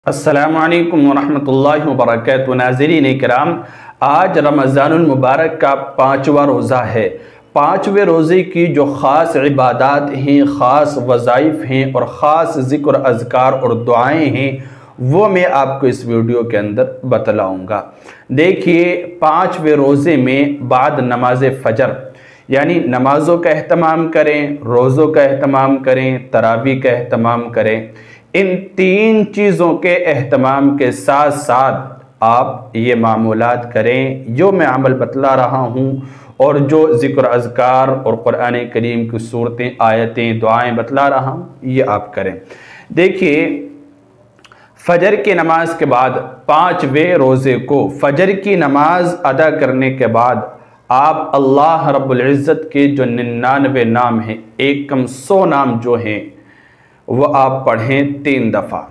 السلام علیکم ورحمۃ اللہ وبرکاتہ۔ ناظرین کرام، آج رمضان المبارک کا 5واں روزہ ہے۔ 5ویں روزے کی جو خاص عبادات ہیں، خاص وظائف ہیں اور خاص ذکر اذکار اور دعائیں ہیں، وہ میں آپ کو اس ویڈیو کے اندر بتلاؤں گا۔ دیکھیے، 5ویں روزے میں بعد نماز فجر یعنی نمازوں کا اہتمام کریں، روزوں کا اہتمام کریں، تراویح کا اہتمام کریں۔ ان 3 چیزوں کے اہتمام کے ساتھ ساتھ آپ یہ معمولات کریں جو میں عمل بتلا رہا ہوں، اور جو ذکر اذکار اور قرآن کریم کی صورتیں، آیتیں، دعائیں بتلا رہا ہوں، یہ آپ کریں۔ دیکھیے، فجر کی نماز کے بعد 5ویں روزے کو فجر کی نماز ادا کرنے کے بعد آپ اللہ رب العزت کے جو 99 نام ہیں، 1 کم 100 نام جو ہیں، وہ آپ پڑھیں 3 دفعہ۔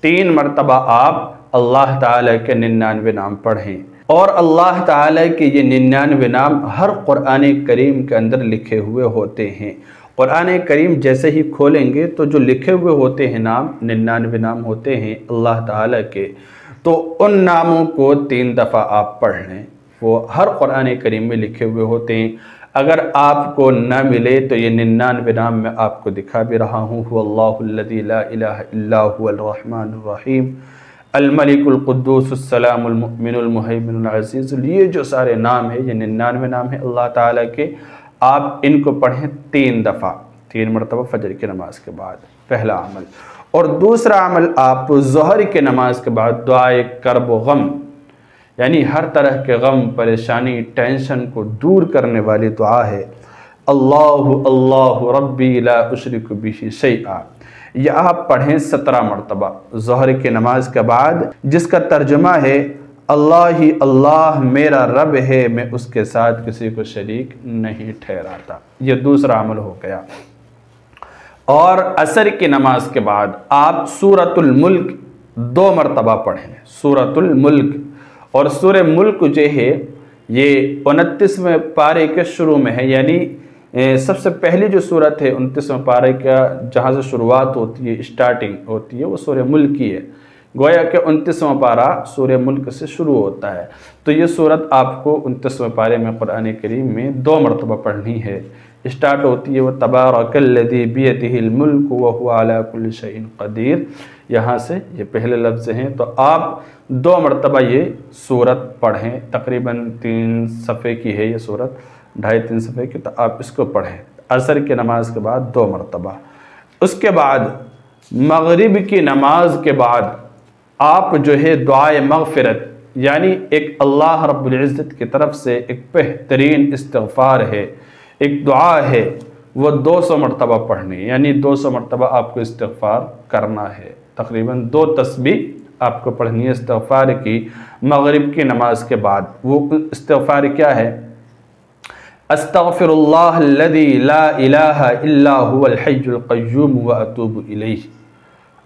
3 مرتبہ آپ اللہ تعالیٰ کے 99 نام پڑھیں، اور اللہ تعالیٰ کے یہ 99 نام ہر قرآن کریم کے اندر لکھے ہوئے ہوتے ہیں۔ قرآن کریم جیسے ہی کھولیں گے تو جو لکھے ہوئے ہوتے ہیں نام، 99 نام ہوتے ہیں اللہ تعالیٰ کے، تو ان ناموں کو 3 دفعہ آپ پڑھ لیں۔ وہ ہر قرآن کریم میں لکھے ہوئے ہوتے ہیں۔ اگر آپ کو نہ ملے تو یہ 99 نام میں آپ کو دکھا بھی رہا ہوں۔ هو اللہ الذی لا الہ الا هو الرحمن الرحیم الملک القدوس السلام المؤمن المہیمن العزیز۔ یہ جو سارے نام ہیں، یہ 99 نام ہیں اللہ تعالیٰ کے۔ آپ ان کو پڑھیں 3 دفعہ، 3 مرتبہ فجر کی نماز کے بعد، پہلا عمل۔ اور دوسرا عمل، آپ ظہر کی نماز کے بعد دعائے کرب و غم، یعنی ہر طرح کے غم، پریشانی، ٹینشن کو دور کرنے والی دعا ہے، اللہ اللہ ربی لا اشرک بہ شیئا۔ یہ آپ پڑھیں 17 مرتبہ ظہر کی نماز کے بعد، جس کا ترجمہ ہے اللہ ہی اللہ میرا رب ہے، میں اس کے ساتھ کسی کو شریک نہیں ٹھہراتا۔ یہ دوسرا عمل ہو گیا۔ اور عصر کی نماز کے بعد آپ سورۃ الملک 2 مرتبہ پڑھیں، سورۃ الملک۔ اور سورہ ملک جو ہے یہ 29ویں پارے کے شروع میں ہے، یعنی سب سے پہلی جو سورت ہے 29ویں پارے کا جہاں سے شروعات ہوتی ہے، اسٹارٹنگ ہوتی ہے، وہ سورہ ملک ہی ہے۔ گویا کہ 29واں پارہ سورہ ملک سے شروع ہوتا ہے۔ تو یہ سورت آپ کو 29ویں پارے میں قرآن کریم میں 2 مرتبہ پڑھنی ہے۔ اسٹارٹ ہوتی ہے وہ تبارک الذی بیدہ الملک وہو علی کل شیء قدیر، یہاں سے یہ پہلے لفظ ہیں۔ تو آپ 2 مرتبہ یہ سورت پڑھیں، تقریباً 3 صفحے کی ہے یہ سورت، 2.5-3 صفحے کی، تو آپ اس کو پڑھیں عصر کی نماز کے بعد 2 مرتبہ۔ اس کے بعد مغرب کی نماز کے بعد آپ جو ہے دعائے مغفرت، یعنی ایک اللہ رب العزت کی طرف سے ایک بہترین استغفار ہے، ایک دعا ہے، وہ 200 مرتبہ پڑھنی، یعنی 200 مرتبہ آپ کو استغفار کرنا ہے۔ تقریباً 2 تسبیح آپ کو پڑھنی ہے استغفار کی مغرب کی نماز کے بعد۔ وہ استغفار کیا ہے؟ استغفر اللہ الذی لا الہ الا هو الحی القیوم واتوب الیہ۔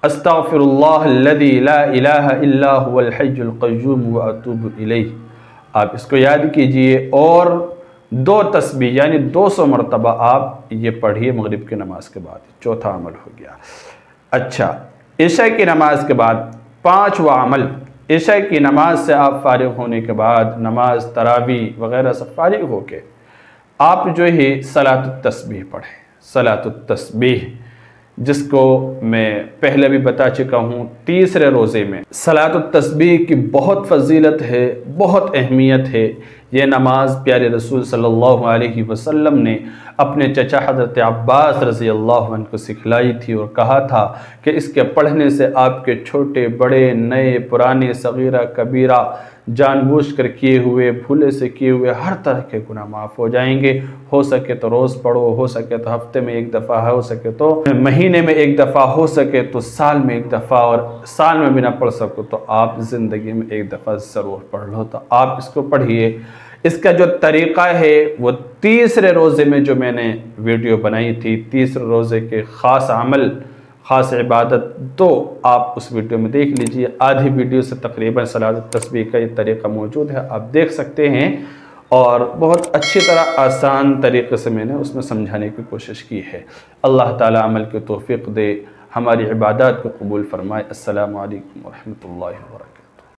استغفر اللہ الذی لا الہ الا هو الحی القیوم واتوب الیہ۔ آپ اس کو یاد کیجئے، اور 2 تسبیح یعنی 200 مرتبہ آپ یہ پڑھیے مغرب کی نماز کے بعد۔ چوتھا عمل ہو گیا۔ اچھا، عشاء کی نماز کے بعد 5واں عمل، عشاء کی نماز سے آپ فارغ ہونے کے بعد، نماز تراویح وغیرہ سے فارغ ہو کے آپ جو ہے صلاۃ التسبیح پڑھیں۔ صلاۃ التسبیح، جس کو میں پہلے بھی بتا چکا ہوں، تیسرے روزے میں صلاۃ التسبیح کی بہت فضیلت ہے، بہت اہمیت ہے۔ یہ نماز پیارے رسول صلی اللہ علیہ وسلم نے اپنے چچا حضرت عباس رضی اللہ عنہ کو سکھلائی تھی، اور کہا تھا کہ اس کے پڑھنے سے آپ کے چھوٹے بڑے، نئے پرانے، صغیرہ کبیرہ، جان بوجھ کر کیے ہوئے، بھولے سے کیے ہوئے ہر طرح کے گناہ معاف ہو جائیں گے۔ ہو سکے تو روز پڑھو، ہو سکے تو ہفتے میں 1 دفعہ، ہو سکے تو مہینے میں 1 دفعہ، ہو سکے تو سال میں 1 دفعہ، اور سال میں بھی نہ پڑھ سکو تو آپ زندگی میں 1 دفعہ ضرور پڑھ لو۔ تو آپ اس کو پڑھیے۔ اس کا جو طریقہ ہے وہ تیسرے روزے میں جو میں نے ویڈیو بنائی تھی، تیسرے روزے کے خاص عمل، خاص عبادت، تو آپ اس ویڈیو میں دیکھ لیجئے۔ آدھی ویڈیو سے تقریباً صلاۃ التسبیح کا یہ طریقہ موجود ہے، آپ دیکھ سکتے ہیں، اور بہت اچھی طرح آسان طریقے سے میں نے اس میں سمجھانے کی کوشش کی ہے۔ اللہ تعالیٰ عمل کی توفیق دے، ہماری عبادات کو قبول فرمائے۔ السلام علیکم ورحمۃ اللہ وبرکاتہ۔